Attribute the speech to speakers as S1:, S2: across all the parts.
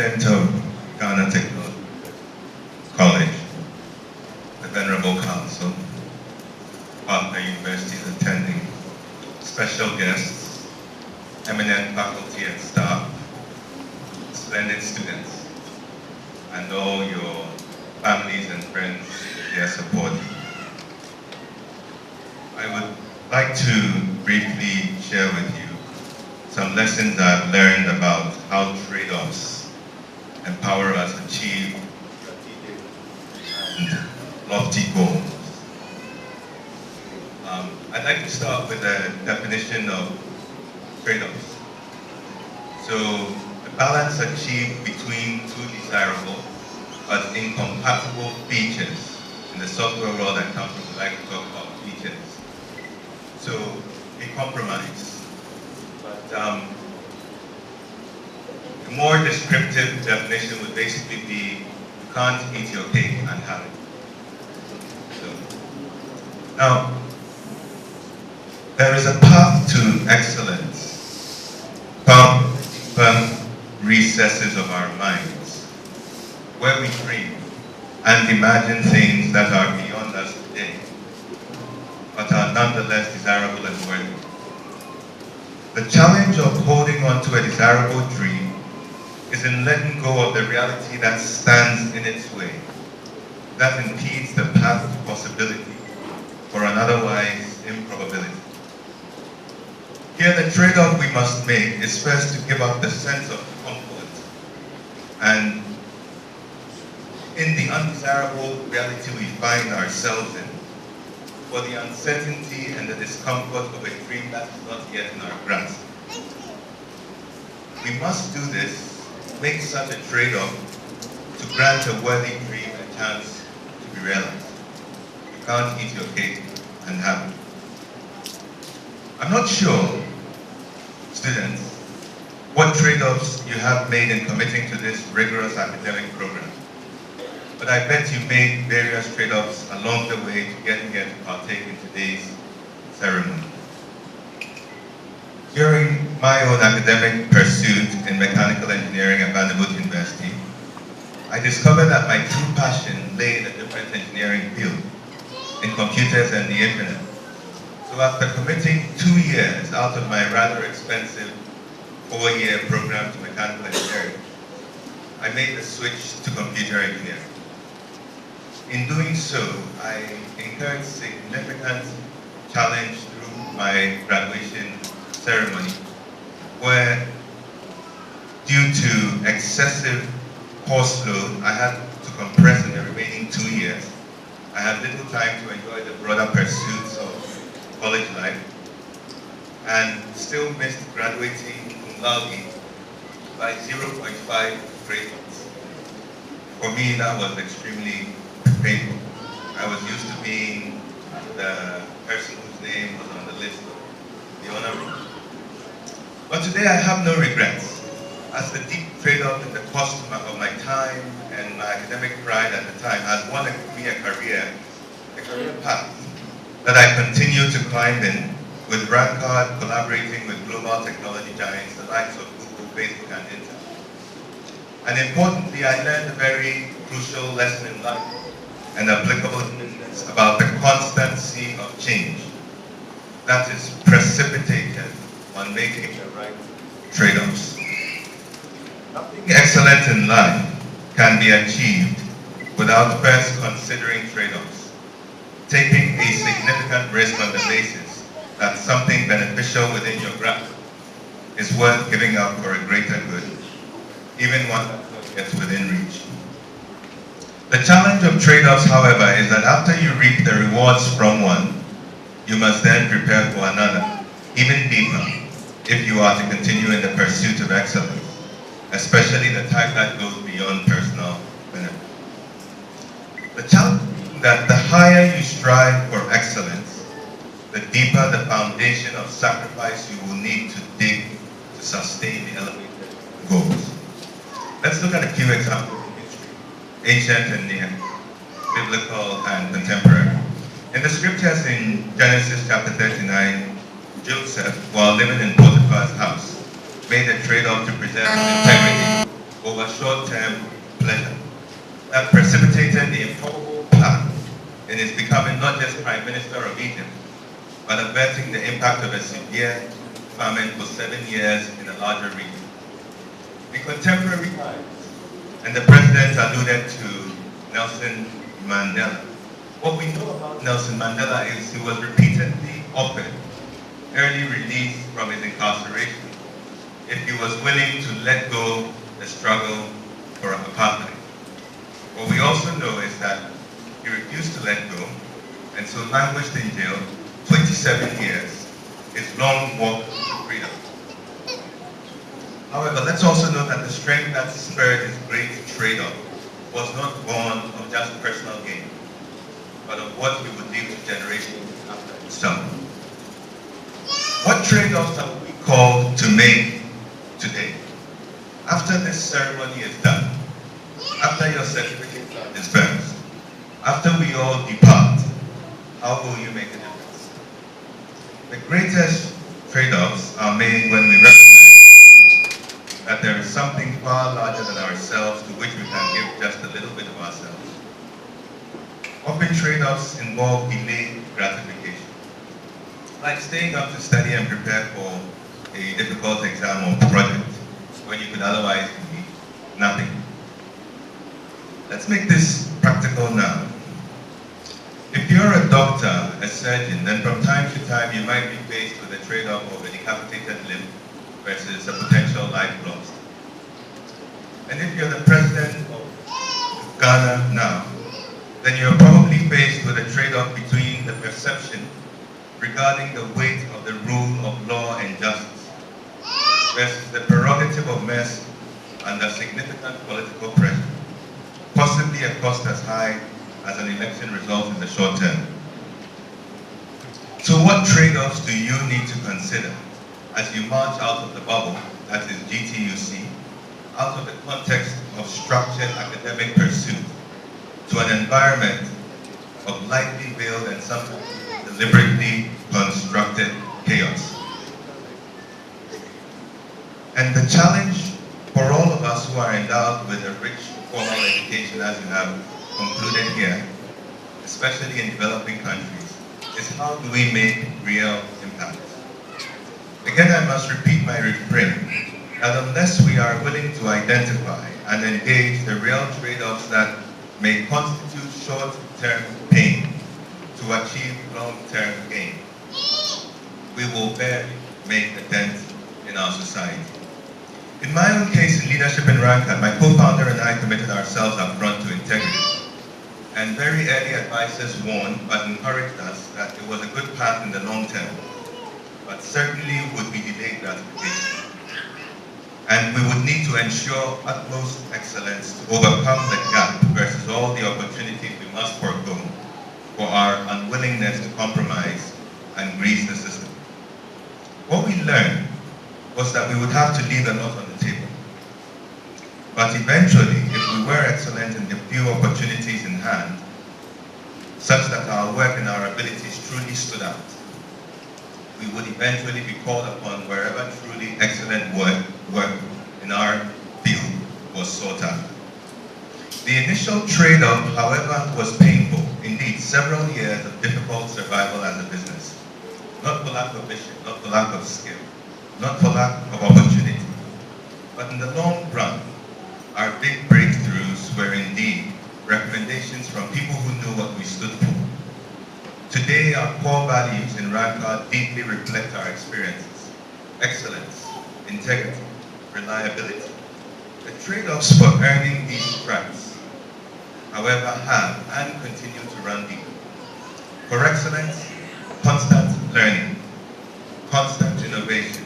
S1: President of Ghana Technical College, the Venerable Council, partner universities attending, special guests, eminent faculty and staff, splendid students, and all your families and friends for their support. I would like to briefly share with you some lessons I've learned about how trade-offs empower us to achieve and lofty goals. I'd like to start with a definition of trade-offs. So, the balance achieved between two desirable but incompatible features. In the software world I come from, we like to talk about features. So, a compromise. But a more descriptive definition would basically be you can't eat your cake and have it. So, now, there is a path to excellence from recesses of our minds, where we dream and imagine things that are beyond us today, but are nonetheless desirable and worthy. The challenge of holding on to a desirable dream is in letting go of the reality that stands in its way, that impedes the path to possibility for an otherwise improbability. Here, the trade-off we must make is first to give up the sense of comfort and in the undesirable reality we find ourselves in, for the uncertainty and the discomfort of a dream that is not yet in our grasp. We must do this, make such a trade-off to grant a worthy dream a chance to be realized. You can't eat your cake and have it. I'm not sure, students, what trade-offs you have made in committing to this rigorous academic program. But I bet you made various trade-offs along the way to getting here to partake in today's ceremony. During my own academic pursuit in mechanical engineering at Vanderbilt University, I discovered that my true passion lay in a different engineering field, in computers and the internet. So after committing 2 years out of my rather expensive 4-year program to mechanical engineering, I made the switch to computer engineering. In doing so, I incurred significant challenge through my graduation ceremony, where due to excessive course load, I had to compress in the remaining 2 years. I had little time to enjoy the broader pursuits of college life, and still missed graduating cum laude by 0.5 grade points. For me, that was extremely painful. I was used to being the person whose name was on the list of the honor roll. But today I have no regrets, as the deep trade-off in the cost of my time and my academic pride at the time has won me a career path that I continue to climb in, with Rancard collaborating with global technology giants, the likes of Google, Facebook, and Intel. And importantly, I learned a very crucial lesson in life and applicable to business about the constancy of change that is precipitated on making the right trade-offs. Nothing excellent in life can be achieved without first considering trade-offs, taking a significant risk on the basis that something beneficial within your grasp is worth giving up for a greater good, even one that gets within reach. The challenge of trade-offs, however, is that after you reap the rewards from one, you must then prepare for another, even deeper, if you are to continue in the pursuit of excellence, especially the type that goes beyond personal benefit. The challenge is that the higher you strive for excellence, the deeper the foundation of sacrifice you will need to dig to sustain the elevated goals. Let's look at a few examples in history, ancient and near, biblical and contemporary. In the scriptures in Genesis chapter 39, Joseph, while living in Potiphar's house, made a trade-off to preserve his integrity over over short-term pleasure that precipitated the improbable plan in his becoming not just Prime Minister of Egypt, but averting the impact of a severe famine for 7 years in a larger region. In contemporary times, and the President alluded to Nelson Mandela. What we know about Nelson Mandela is he was repeatedly offered early release from his incarceration if he was willing to let go the struggle for apartheid. What we also know is that he refused to let go, and so languished in jail 27 years, his long walk to freedom. However, let's also note that the strength that spurred his great trade-off was not born of just personal gain, but of what he would leave to generations after himself. What trade-offs are we called to make today? After this ceremony is done, after your certificates are dispersed, after we all depart, how will you make a difference? The greatest trade-offs are made when we recognize that there is something far larger than ourselves to which we can give just a little bit of ourselves. Often trade-offs involve delayed gratification, like staying up to study and prepare for a difficult exam or project when you could otherwise do nothing. Let's make this practical now. If you're a doctor, a surgeon, then from time to time you might be faced with a trade-off of a decapitated limb versus a potential life lost. And if you're the president of Ghana now, then you're probably faced with a trade-off between the perception regarding the weight of the rule of law and justice versus the prerogative of mercy under significant political pressure, possibly a cost as high as an election result in the short term. So what trade-offs do you need to consider as you march out of the bubble, that is GTUC, out of the context of structured academic pursuit to an environment of lightly veiled and sometimes deliberately constructed chaos? And the challenge for all of us who are endowed with a rich formal education, as you have concluded here, especially in developing countries, is how do we make real impact? Again, I must repeat my refrain that unless we are willing to identify and engage the real trade-offs that may constitute short-term pain to achieve long-term gain, we will barely make a dent in our society. In my own case in leadership in Rankat, my co-founder and I committed ourselves up front to integrity. And very early advisors warned but encouraged us that it was a good path in the long term, but certainly would be delayed gratification. And we would need to ensure utmost excellence to overcome the gap versus all the opportunities we must forego for our unwillingness to compromise and grease the system. What we learned was that we would have to leave a lot on the table. But eventually, if we were excellent in the few opportunities in hand, such that our work and our abilities truly stood out, we would eventually be called upon wherever truly excellent work in our field was sought after. The initial trade-off, however, was painful. Indeed, several years of difficult survival as a business. Not for lack of vision, not for lack of skill, not for lack of opportunity, but in the long run, our big breakthroughs were indeed recommendations from people who knew what we stood for. Today, our core values in Rankat deeply reflect our experiences: excellence, integrity, reliability. The trade-offs for earning these stripes, however, have and continue to run deep. For excellence, constant learning, constant innovation,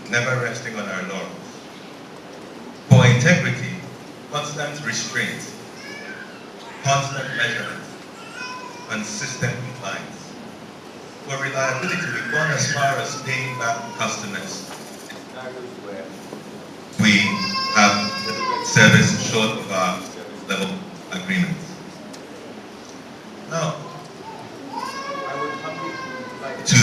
S1: never resting on our laurels. For integrity, constant restraint, constant measurement, consistent compliance. For reliability, we've gone as far as paying back customers in scenarios where we have service short of our service level agreements. Now, I would humbly like to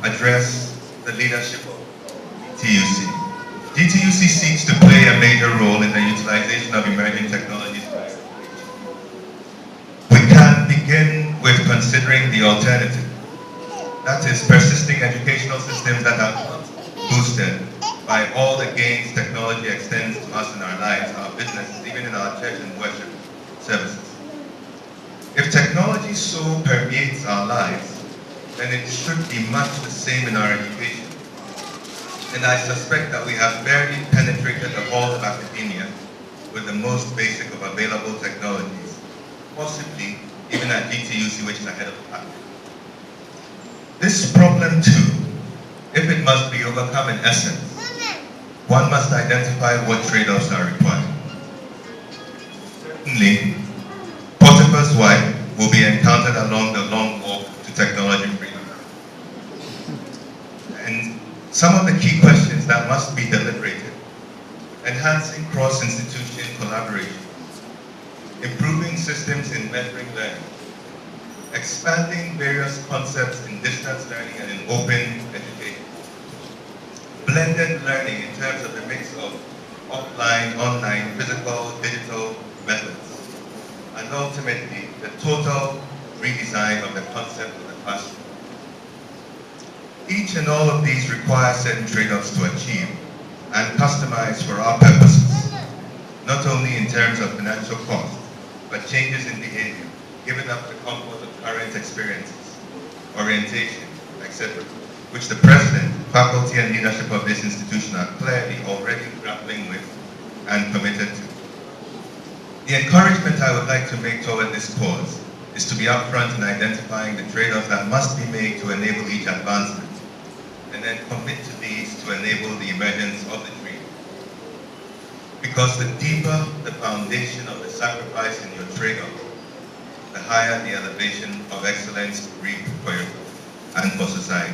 S1: address the leadership of GTUC. GTUC seeks to play a major role in the utilization considering the alternative. That is, persisting educational systems that are not boosted by all the gains technology extends to us in our lives, our businesses, even in our church and worship services. If technology so permeates our lives, then it should be much the same in our education. And I suspect that we have barely penetrated the halls of academia with the most basic of available technologies, possibly even at GTUC, which is ahead of the pack. This problem too, if it must be overcome in essence, one must identify what trade-offs are required. Certainly, Potiphar's wife will be encountered along the long walk to technology freedom. And some of the key questions that must be deliberated: enhancing cross-institution collaboration, improving systems in measuring learning, expanding various concepts in distance learning and in open education, blended learning in terms of the mix of offline, online, physical, digital methods, and ultimately the total redesign of the concept of the classroom. Each and all of these require certain trade-offs to achieve and customize for our purposes, not only in terms of financial cost, but changes in behavior, giving up the comfort of current experiences, orientation, etc., which the president, faculty, and leadership of this institution are clearly already grappling with and committed to. The encouragement I would like to make toward this cause is to be upfront in identifying the trade-offs that must be made to enable each advancement, and then commit to these to enable the emergence of the dream. Because the deeper the foundation of the sacrifice in your trade-off, the higher the elevation of excellence to reap for yourself and for society.